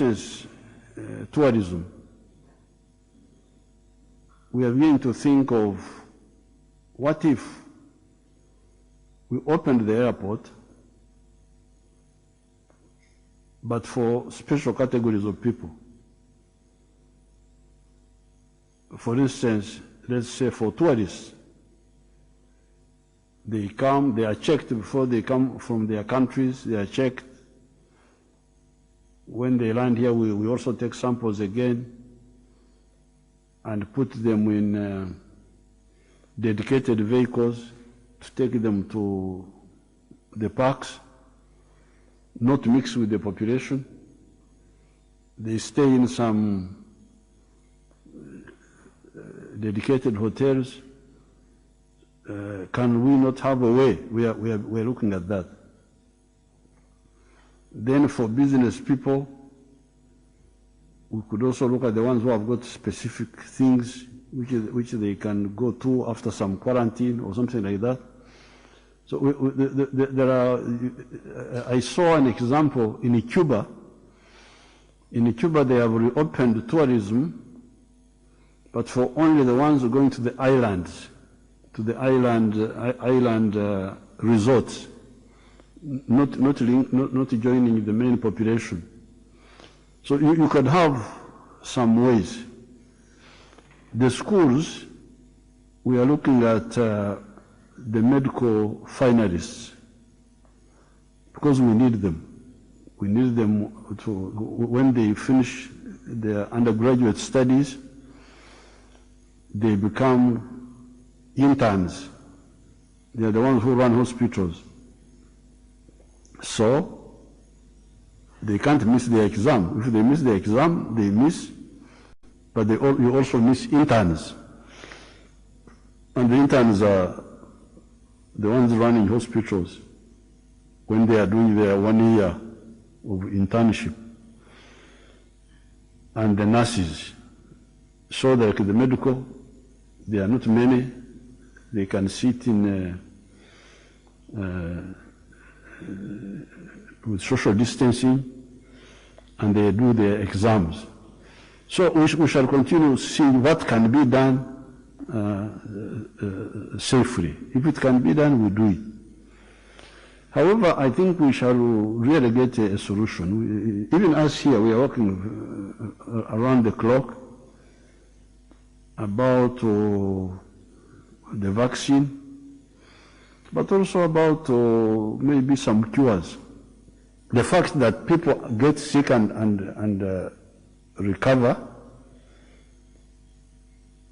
instance, tourism, we are beginning to think of what if we opened the airport, but for special categories of people. For instance, let's say for tourists, they come, they are checked before they come from their countries, they are checked. When they land here, we also take samples again and put them in dedicated vehicles to take them to the parks, not mix with the population. They stay in some dedicated hotels. Can we not have a way? We are looking at that. Then for business people, we could also look at the ones who have got specific things which they can go to after some quarantine or something like that. So there are, I saw an example in Cuba. In Cuba they have reopened tourism, but for only the ones who are going to the islands, to the island resorts, not joining the main population. So you could have some ways. The schools, we are looking at the medical finalists because we need them. We need them to, when they finish their undergraduate studies, they become interns. They are the ones who run hospitals. So they can't miss their exam. If they miss the exam, they miss, but you also miss interns. And the interns are the ones running hospitals when they are doing their 1 year of internship. And the nurses. So like the medical, there are not many. They can sit in with social distancing, and they do their exams. So we shall continue seeing what can be done safely. If it can be done, we do it. However, I think we shall really get a solution. Even us here, we are working around the clock about the vaccine, but also about maybe some cures. The fact that people get sick and recover,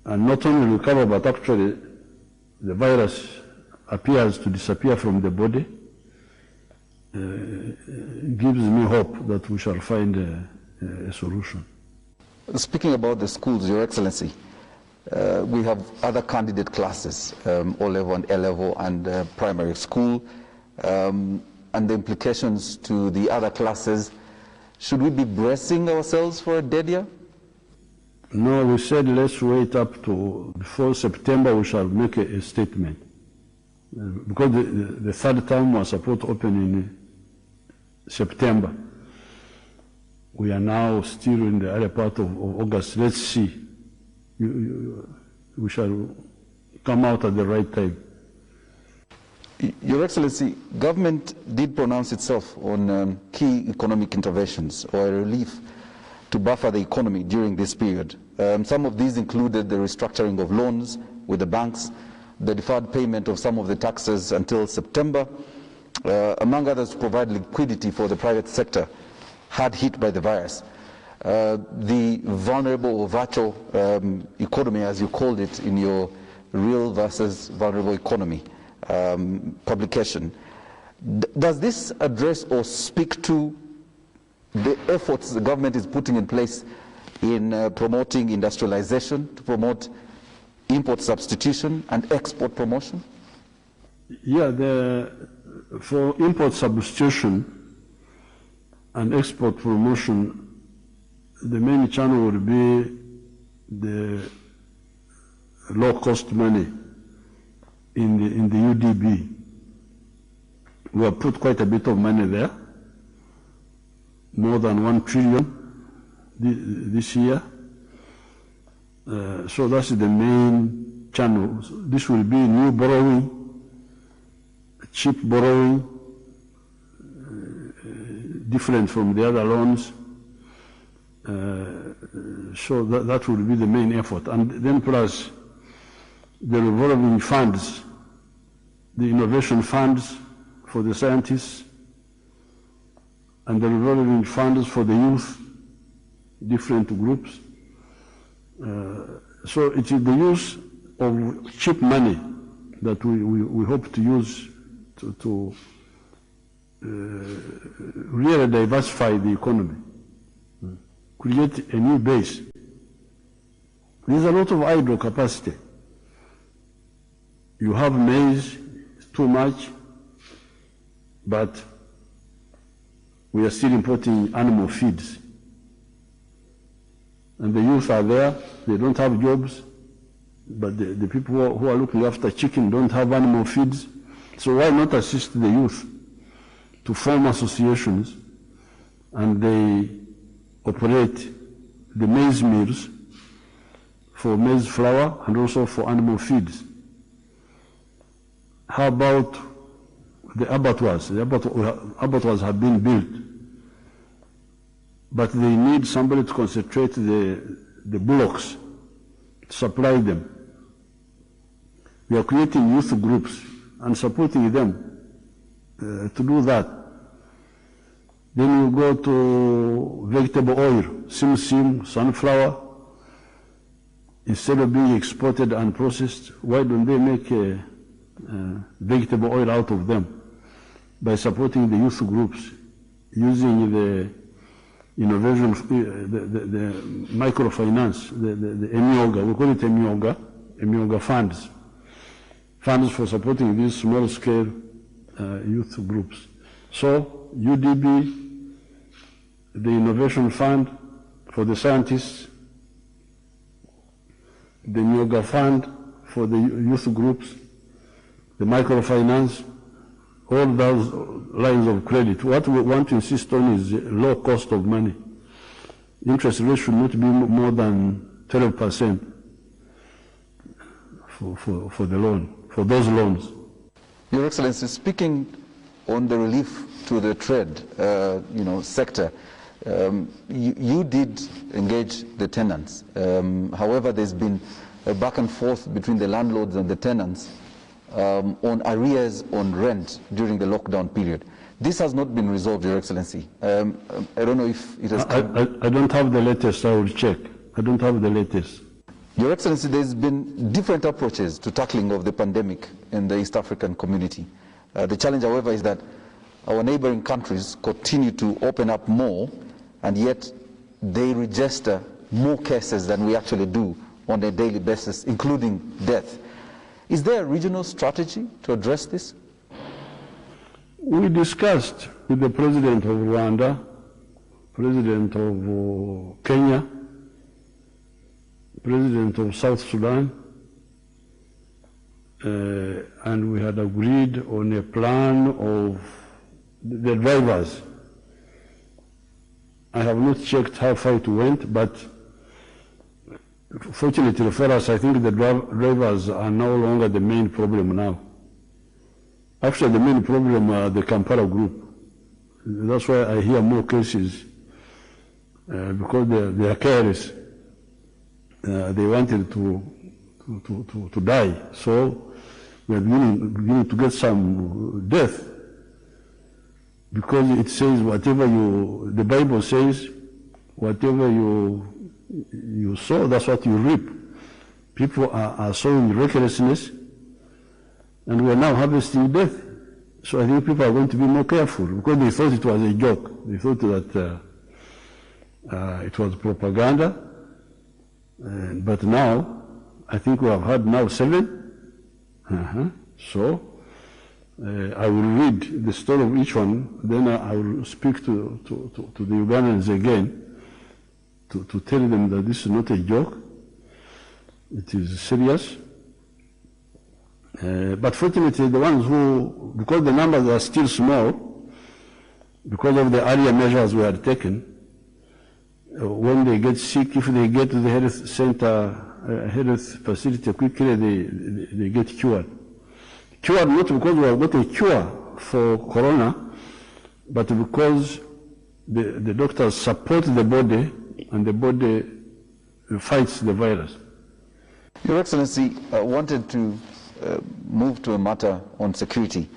and not only recover, but actually the virus appears to disappear from the body, gives me hope that we shall find a solution. Speaking about the schools, Your Excellency, we have other candidate classes, O-level and A-level and primary school, and the implications to the other classes. Should we be bracing ourselves for a dead year? No, we said let's wait up to before September. We shall make a statement because the third term was supposed to open in September. We are now still in the early part of August. Let's see. We shall come out at the right time. Your Excellency, government did pronounce itself on key economic interventions or relief to buffer the economy during this period. Some of these included the restructuring of loans with the banks, the deferred payment of some of the taxes until September, among others to provide liquidity for the private sector hard hit by the virus. The vulnerable or virtual economy, as you called it in your real versus vulnerable economy publication. Does this address or speak to the efforts the government is putting in place in promoting industrialization, to promote import substitution and export promotion? Yeah, for import substitution and export promotion, the main channel would be the low-cost money in the UDB. We have put quite a bit of money there, more than 1 trillion. this year. So that's the main channel. This will be new borrowing, cheap borrowing, different from the other loans. So that will be the main effort. And then plus the revolving funds, the innovation funds for the scientists, and the revolving funds for the youth, different groups. So it is the use of cheap money that we hope to use to really diversify the economy, create a new base. There's a lot of idle capacity. You have maize, too much, but we are still importing animal feeds. And the youth are there, they don't have jobs, but the people who are looking after chicken don't have animal feeds. So why not assist the youth to form associations, and they operate the maize mills for maize flour and also for animal feeds. How about the abattoirs? The abattoirs have been built, but they need somebody to concentrate the bullocks, to supply them. We are creating youth groups and supporting them to do that. Then we go to vegetable oil, sim, sunflower. Instead of being exported and processed, why don't they make vegetable oil out of them by supporting the youth groups, using the innovation, the microfinance, the EMIOGA, we call it EMIOGA funds for supporting these small-scale youth groups. So UDB, the innovation fund for the scientists, the EMIOGA fund for the youth groups, the microfinance, all those lines of credit. What we want to insist on is low cost of money. Interest rate should not be more than 12% for the loan, for those loans. Your Excellency, speaking on the relief to the trade sector, you did engage the tenants. However, there's been a back and forth between the landlords and the tenants on arrears on rent during the lockdown period. This has not been resolved, Your Excellency. I don't know if it has come. I don't have the latest, I will check. I don't have the latest. Your Excellency, there's been different approaches to tackling of the pandemic in the East African community. The challenge, however, is that our neighboring countries continue to open up more, and yet they register more cases than we actually do on a daily basis, including death. Is there a regional strategy to address this? We discussed with the President of Rwanda, President of Kenya, President of South Sudan, and we had agreed on a plan of the drivers. I have not checked how far it went, but fortunately for us, I think the drivers are no longer the main problem now. Actually, the main problem are the Kampala group. That's why I hear more cases, because they are careless. They wanted to die, so we are beginning to get some death, because it says whatever the Bible says, whatever you sow, that's what you reap. People are sowing recklessness, and we are now harvesting death. So I think people are going to be more careful, because they thought it was a joke. They thought that it was propaganda. But now, I think we have had now 7. So I will read the story of each one, then I will speak to the Ugandans again to tell them that this is not a joke. It is serious. But fortunately, the ones who, because the numbers are still small, because of the earlier measures we had taken, when they get sick, if they get to the health center, health facility quickly, they get cured. Cured not because we have got a cure for corona, but because the doctors support the body and the body fights the virus. Your Excellency, wanted to move to a matter on security,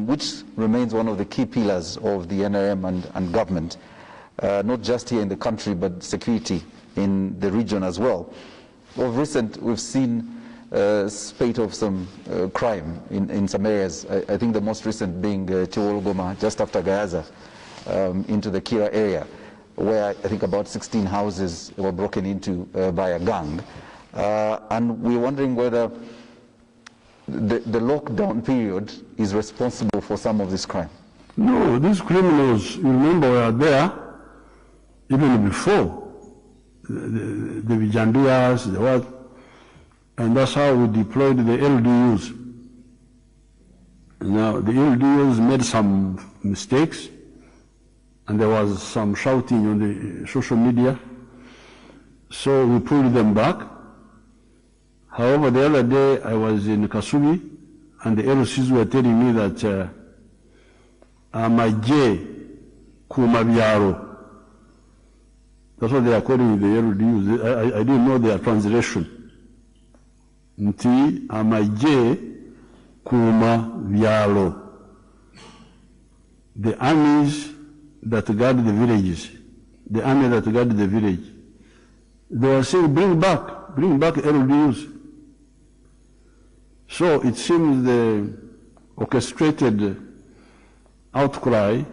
which remains one of the key pillars of the NRM and government, not just here in the country, but security in the region as well. Of recent, we've seen a spate of some crime in some areas. I think the most recent being Chiwologoma, just after Gayaza, into the Kira area, where I think about 16 houses were broken into by a gang. And we're wondering whether the lockdown period is responsible for some of this crime. No, these criminals, you remember, were there even before the Vijanduyas, the what, and that's how we deployed the LDUs. Now, the LDUs made some mistakes, and there was some shouting on the social media, so we pulled them back. However, the other day I was in Kasubi, and the LCs were telling me that Amaje Kumabiaro, that's what they are calling the LDUs. I didn't know their translation. Nti Amaje Kumabiaro. The armies that guard the villages, the army that guard the village, they were saying, bring back LDUs. So it seems the orchestrated outcry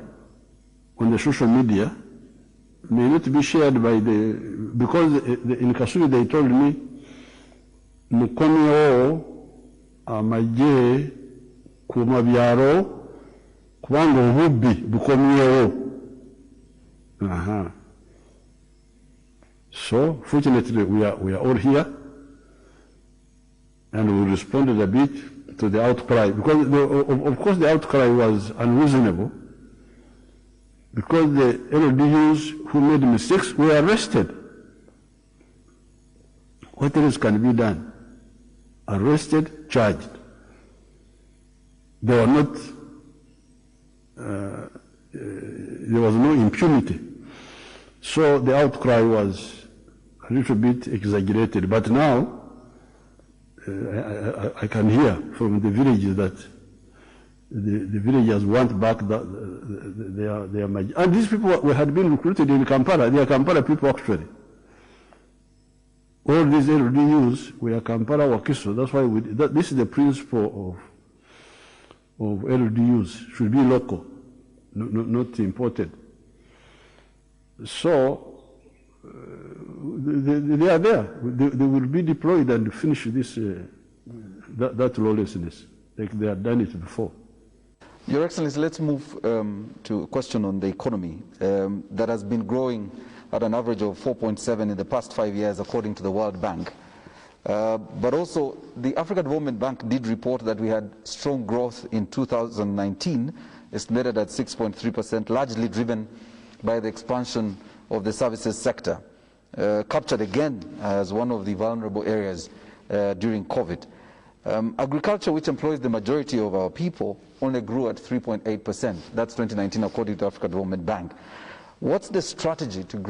on the social media may not be shared by because in Kasuri they told me, Mukomeo Amaje Kumabiaro Kwango Hubi Bukomeo. So fortunately we are all here, and we responded a bit to the outcry, because of course the outcry was unreasonable, because the LDUs who made mistakes were arrested. What else can be done? Arrested, charged. They were not, there was no impunity. So the outcry was a little bit exaggerated, but now I can hear from the villages that the villagers want back their magic. And these people had been recruited in Kampala. They are Kampala people actually. All these LDUs were Kampala Wakiso. That's why this is the principle of LDUs. Should be local, not imported. So they are there. They will be deployed and finish this that lawlessness like they have done it before. Your Excellency, let's move to a question on the economy that has been growing at an average of 4.7 in the past 5 years, according to the World Bank. But also, the African Development Bank did report that we had strong growth in 2019, estimated at 6.3%, largely driven by the expansion of the services sector, captured again as one of the vulnerable areas during COVID. Agriculture, which employs the majority of our people, only grew at 3.8%. That's 2019, according to the African Development Bank. What's the strategy to grow